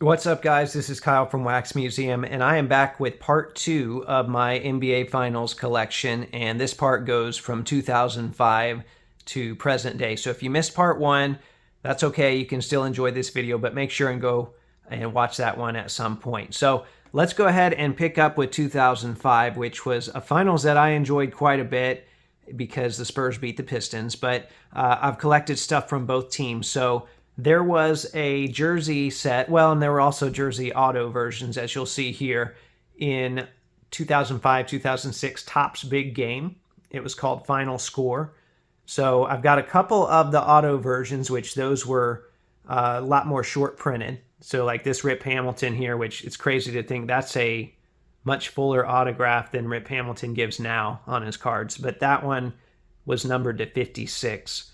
What's up, guys? This is Kyle from Wax Museum, and I am back with part 2 of my NBA Finals collection, and this part goes from 2005 to present day. So if you missed part 1, that's okay. You can still enjoy this video, but make sure and go and watch that one at some point. So let's go ahead and pick up with 2005, which was a finals that I enjoyed quite a bit because the Spurs beat the Pistons, but I've collected stuff from both teams. So there was a jersey set, well, and there were also jersey auto versions, as you'll see here, in 2005, 2006 Topps Big Game. It was called Final Score. So I've got a couple of the auto versions, which those were a lot more short printed. So like this Rip Hamilton here, which it's crazy to think that's a much fuller autograph than Rip Hamilton gives now on his cards. But that one was numbered to 56.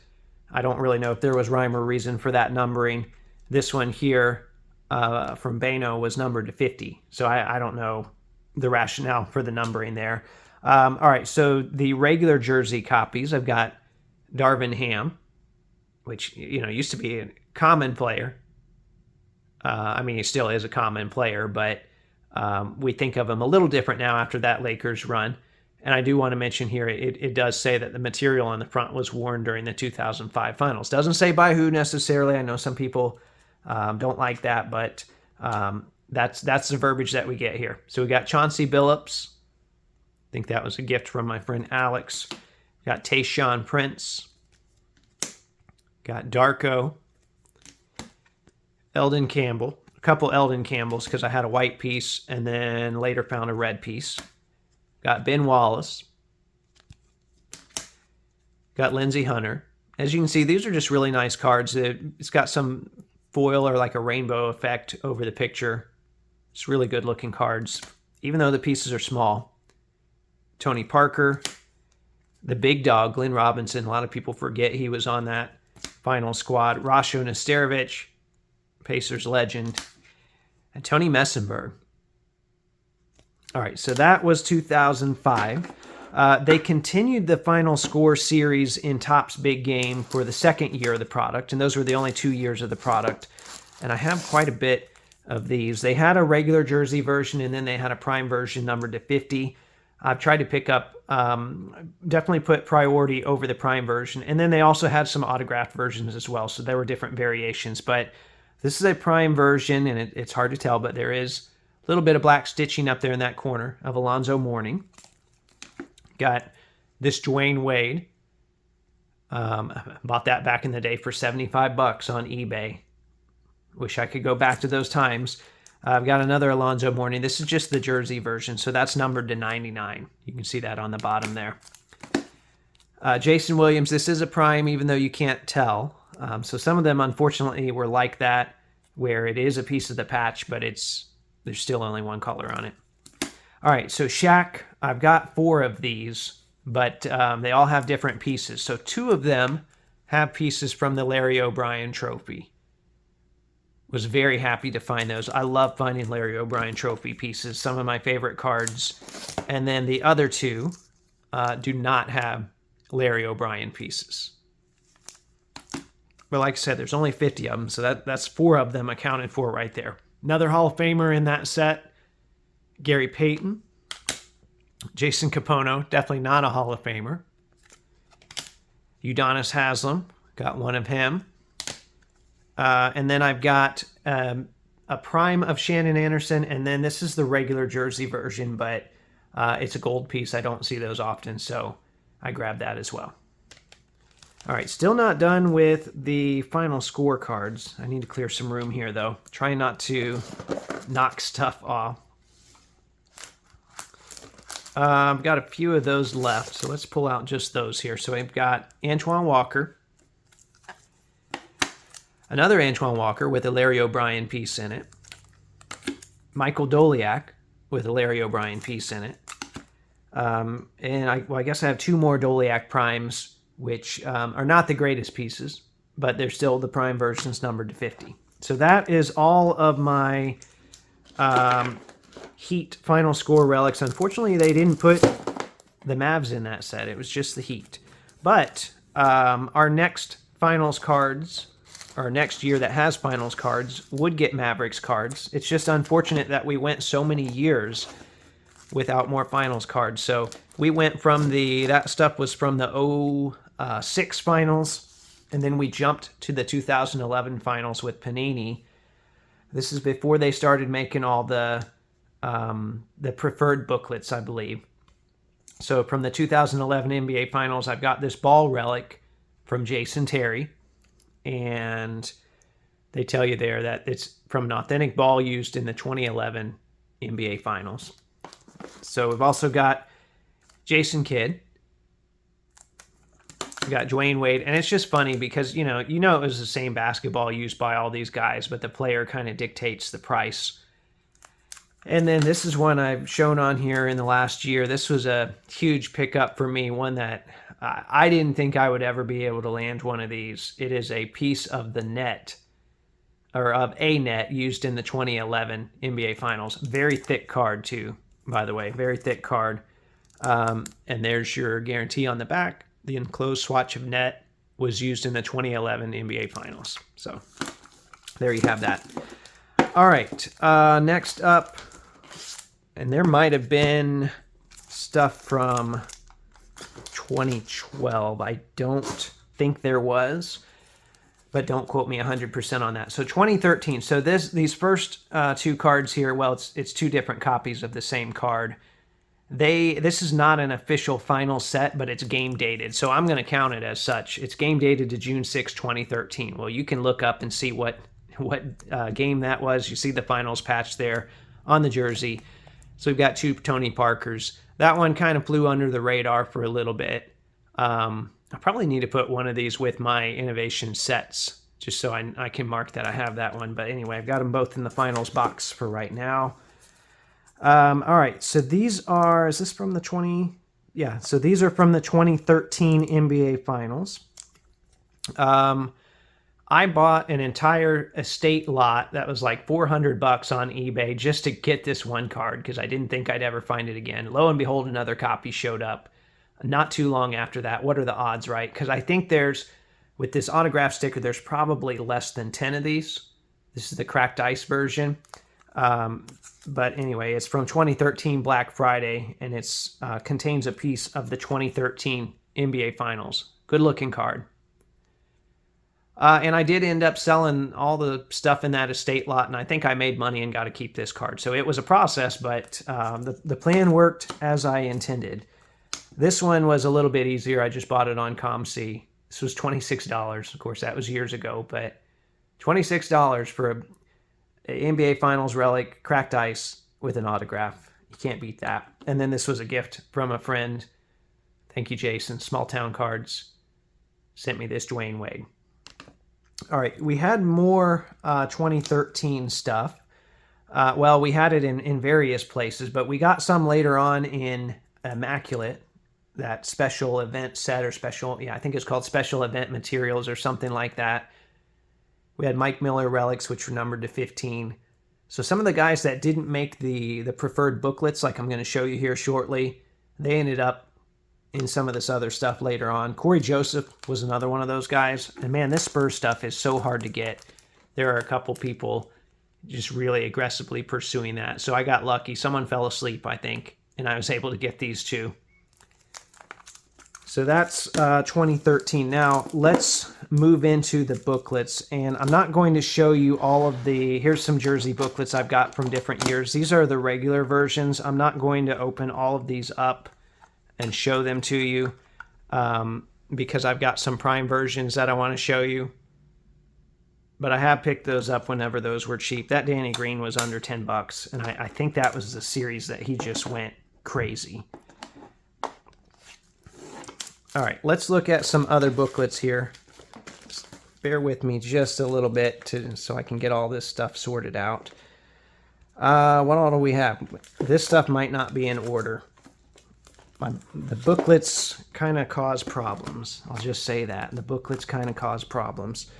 I don't really know if there was rhyme or reason for that numbering. This one here from Bano was numbered to 50. So I don't know the rationale for the numbering there. All right, so the regular jersey copies, I've got Darvin Ham, which, you know, used to be a common player. I mean, he still is a common player, but we think of him a little different now after that Lakers run. And I do want to mention here, it does say that the material on the front was worn during the 2005 finals. Doesn't say by who necessarily. I know some people don't like that, but that's the verbiage that we get here. So we got Chauncey Billups. I think that was a gift from my friend Alex. Got Tayshaun Prince. Got Darko. Eldon Campbell. A couple Eldon Campbells because I had a white piece and then later found a red piece. Got Ben Wallace. Got Lindsey Hunter. As you can see, these are just really nice cards. It's got some foil or like a rainbow effect over the picture. It's really good looking cards, even though the pieces are small. Tony Parker. The big dog, Glenn Robinson. A lot of people forget he was on that final squad. Rasho Nesterovic, Pacers legend. And Tony Messenberg. All right, so that was 2005. They continued the Final Score series in Topps Big Game for the second year of the product, and those were the only 2 years of the product. And I have quite a bit of these. They had a regular jersey version, and then they had a prime version numbered to 50. I've tried to pick up, definitely put priority over the prime version. And then they also had some autographed versions as well, so there were different variations. But this is a prime version, and it's hard to tell, but there is a little bit of black stitching up there in that corner of Alonzo Mourning. Got this Dwayne Wade. Bought that back in the day for $75 on eBay. Wish I could go back to those times. I've got another Alonzo Mourning. This is just the jersey version, so that's numbered to 99. You can see that on the bottom there. Jason Williams, this is a prime, even though you can't tell. So some of them, unfortunately, were like that, where it is a piece of the patch, but there's still only one color on it. All right, so Shaq, I've got 4 of these, but they all have different pieces. So 2 of them have pieces from the Larry O'Brien trophy. Was very happy to find those. I love finding Larry O'Brien trophy pieces, some of my favorite cards. And then the other 2 do not have Larry O'Brien pieces. But like I said, there's only 50 of them, so that's 4 of them accounted for right there. Another Hall of Famer in that set, Gary Payton. Jason Capono, definitely not a Hall of Famer. Udonis Haslem, got one of him. And then I've got a prime of Shannon Anderson, and then this is the regular jersey version, but it's a gold piece. I don't see those often, so I grabbed that as well. All right, still not done with the final scorecards. I need to clear some room here, though. Trying not to knock stuff off. I've got a few of those left, so let's pull out just those here. So I've got Antoine Walker. Another Antoine Walker with a Larry O'Brien piece in it. Michael Doliak with a Larry O'Brien piece in it. And I guess I have 2 more Doliak primes, which are not the greatest pieces, but they're still the prime versions numbered to 50. So that is all of my Heat Final Score relics. Unfortunately, they didn't put the Mavs in that set. It was just the Heat. But our next finals cards or next year that has finals cards would get Mavericks cards. It's just unfortunate that we went so many years without more finals cards. So we went from that stuff was from the 06 finals, and then we jumped to the 2011 finals with Panini. This is before they started making all the preferred booklets, I believe. So from the 2011 NBA finals, I've got this ball relic from Jason Terry, and they tell you there that it's from an authentic ball used in the 2011 NBA finals. So we've also got Jason Kidd. We got Dwayne Wade, and it's just funny because, you know it was the same basketball used by all these guys, but the player kind of dictates the price. And then this is one I've shown on here in the last year. This was a huge pickup for me, one that I didn't think I would ever be able to land one of these. It is a piece of the net, or of a net used in the 2011 NBA Finals. Very thick card too, by the way, very thick card. And there's your guarantee on the back. The enclosed swatch of net was used in the 2011 NBA Finals. So there you have that. All right, next up, and there might have been stuff from 2012. I don't think there was, but don't quote me 100% on that. So 2013. So these first two cards here, well, it's two different copies of the same card. This is not an official final set, but it's game dated. So I'm going to count it as such. It's game dated to June 6, 2013. Well, you can look up and see what game that was. You see the finals patch there on the jersey. So we've got two Tony Parkers. That one kind of flew under the radar for a little bit. I probably need to put one of these with my innovation sets, just so I can mark that I have that one. But anyway, I've got them both in the finals box for right now. All right, so these are, is this from the 20? Yeah, so these are from the 2013 NBA Finals. I bought an entire estate lot that was like $400 on eBay just to get this one card because I didn't think I'd ever find it again. Lo and behold, another copy showed up not too long after that. What are the odds, right? Because I think with this autograph sticker, there's probably less than 10 of these. This is the cracked ice version. But anyway, it's from 2013 Black Friday, and it's contains a piece of the 2013 NBA Finals. Good looking card. And I did end up selling all the stuff in that estate lot, and I think I made money and got to keep this card. So it was a process, but the plan worked as I intended. This one was a little bit easier. I just bought it on ComC. This was $26. Of course, that was years ago, but $26 for a NBA Finals relic, cracked ice with an autograph. You can't beat that. And then this was a gift from a friend. Thank you, Jason. Small Town Cards sent me this Dwayne Wade. All right, we had more 2013 stuff. Well, we had it in various places, but we got some later on in Immaculate, that special event set or special, I think it's called Special Event Materials or something like that. We had Mike Miller relics, which were numbered to 15. So some of the guys that didn't make the preferred booklets, like I'm going to show you here shortly, they ended up in some of this other stuff later on. Corey Joseph was another one of those guys. And man, this Spurs stuff is so hard to get. There are a couple people just really aggressively pursuing that. So I got lucky. Someone fell asleep, I think, and I was able to get these two. So that's 2013. Now let's move into the booklets, and I'm not going to show you all of here's some jersey booklets I've got from different years. These are the regular versions. I'm not going to open all of these up and show them to you because I've got some prime versions that I want to show you. But I have picked those up whenever those were cheap. That Danny Green was under $10, and I think that was the series that he just went crazy. All right, let's look at some other booklets here. Just bear with me just a little bit so I can get all this stuff sorted out. What all do we have? This stuff might not be in order. The booklets kind of cause problems. I'll just say that. The booklets kind of cause problems.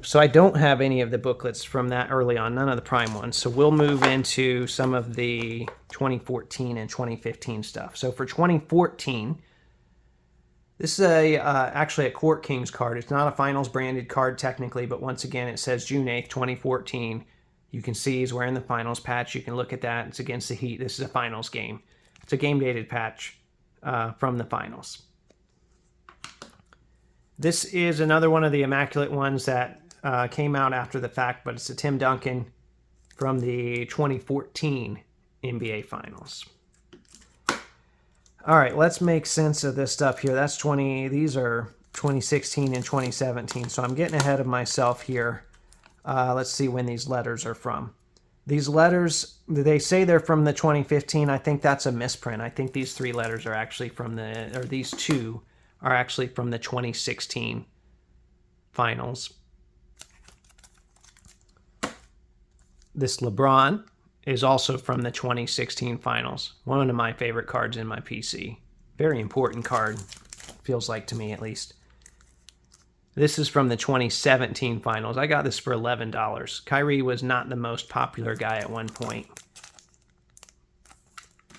So I don't have any of the booklets from that early on, none of the prime ones. So we'll move into some of the 2014 and 2015 stuff. So for 2014, This is actually a Court Kings card. It's not a finals branded card technically, but once again, it says June 8th, 2014. You can see he's wearing the finals patch. You can look at that. It's against the Heat. This is a finals game. It's a game dated patch from the finals. This is another one of the immaculate ones that came out after the fact, but it's a Tim Duncan from the 2014 NBA Finals. All right, let's make sense of this stuff here. These are 2016 and 2017, so I'm getting ahead of myself here. Let's see when these letters are from. These letters, they say they're from the 2015. I think that's a misprint. I think these three letters are actually from these two are actually from the 2016 finals. This LeBron is also from the 2016 finals. One of my favorite cards in my PC. Very important card, feels like to me at least. This is from the 2017 finals. I got this for $11. Kyrie was not the most popular guy at one point.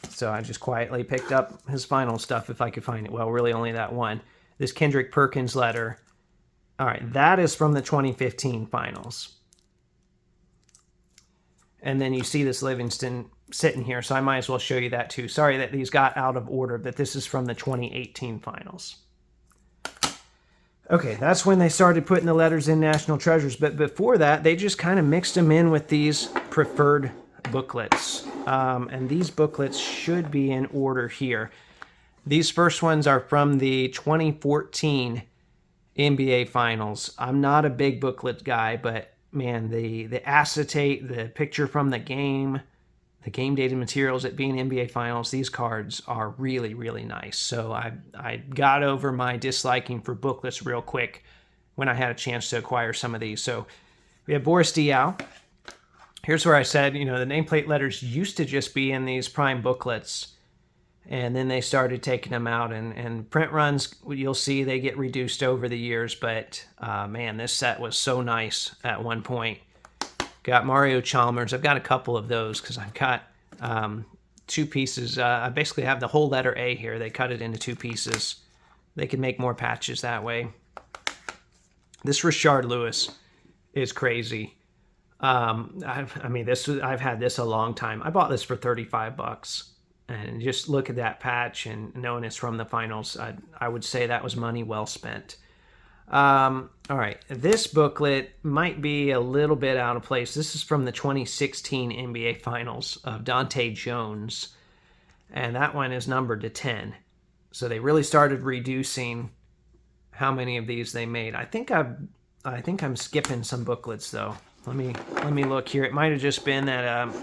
So I just quietly picked up his final stuff if I could find it. Well, really only that one. This Kendrick Perkins letter. All right, that is from the 2015 finals. And then you see this Livingston sitting here, so I might as well show you that too. Sorry that these got out of order, but this is from the 2018 finals. Okay, that's when they started putting the letters in National Treasures, but before that, they just kind of mixed them in with these preferred booklets. And these booklets should be in order here. These first ones are from the 2014 NBA Finals. I'm not a big booklet guy, but man, the acetate, the picture from the game dated materials at being NBA Finals, these cards are really, really nice. So I got over my disliking for booklets real quick when I had a chance to acquire some of these. So we have Boris Diaw. Here's where I said, the nameplate letters used to just be in these prime booklets, and then they started taking them out, and print runs, you'll see they get reduced over the years, but man, this set was so nice at one point. Got Mario Chalmers. I've got a couple of those because I've got two pieces. I basically have the whole letter A here. They cut it into two pieces. They can make more patches that way. This Rashard Lewis is crazy. I've had this a long time. I bought this for $35. And just look at that patch, and knowing it's from the finals, I would say that was money well spent. All right, this booklet might be a little bit out of place. This is from the 2016 NBA Finals of Dante Jones, and that one is numbered to 10. So they really started reducing how many of these they made. I think I'm skipping some booklets though. Let me look here. It might have just been that I'm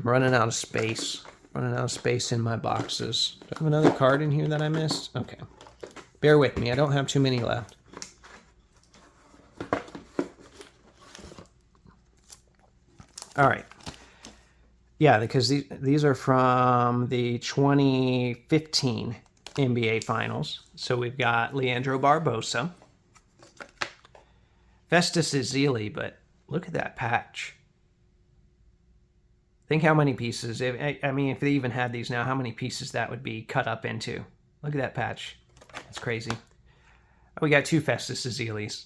running out of space. Running out of space in my boxes. Do I have another card in here that I missed? Okay. Bear with me. I don't have too many left. All right. Yeah, because these are from the 2015 NBA Finals. So we've got Leandro Barbosa. Festus Ezeli, but look at that patch. Think how many pieces, if they even had these now, how many pieces that would be cut up into. Look at that patch. That's crazy. Oh, we got two Festus Ezelis.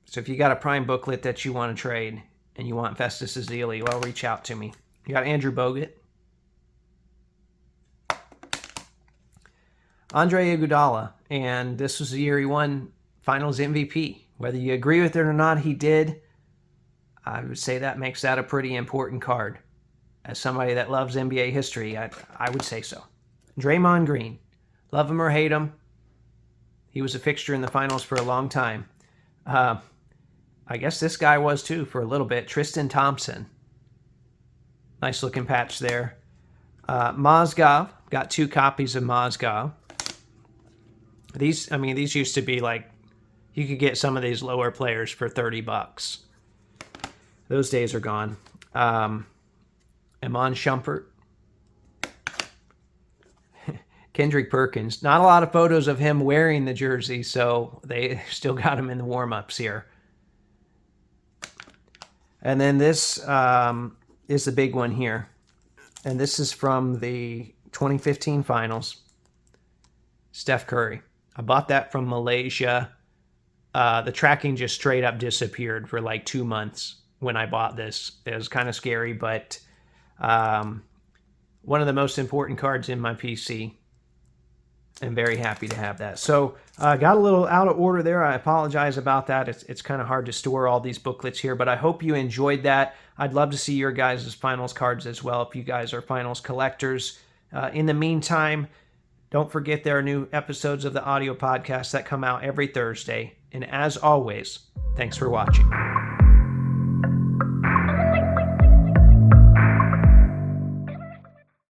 So if you got a prime booklet that you want to trade and you want Festus Ezeli, well, reach out to me. You got Andrew Bogut. Andre Iguodala, and this was the year he won Finals MVP. Whether you agree with it or not, he did. I would say that makes that a pretty important card. As somebody that loves NBA history, I would say so. Draymond Green. Love him or hate him, he was a fixture in the finals for a long time. I guess this guy was too for a little bit. Tristan Thompson. Nice looking patch there. Mozgov. Got two copies of Mozgov. These used to be like, you could get some of these lower players for $30. Those days are gone. Iman Shumpert. Kendrick Perkins. Not a lot of photos of him wearing the jersey, so they still got him in the warm-ups here. And then this is the big one here. And this is from the 2015 finals. Steph Curry. I bought that from Malaysia. The tracking just straight up disappeared for like 2 months when I bought this. It was kind of scary, but one of the most important cards in my PC. I'm very happy to have that. So got a little out of order there. I apologize about that. It's kind of hard to store all these booklets here, but I hope you enjoyed that. I'd love to see your guys' finals cards as well if you guys are finals collectors. In the meantime, don't forget there are new episodes of the audio podcast that come out every Thursday. And as always, thanks for watching.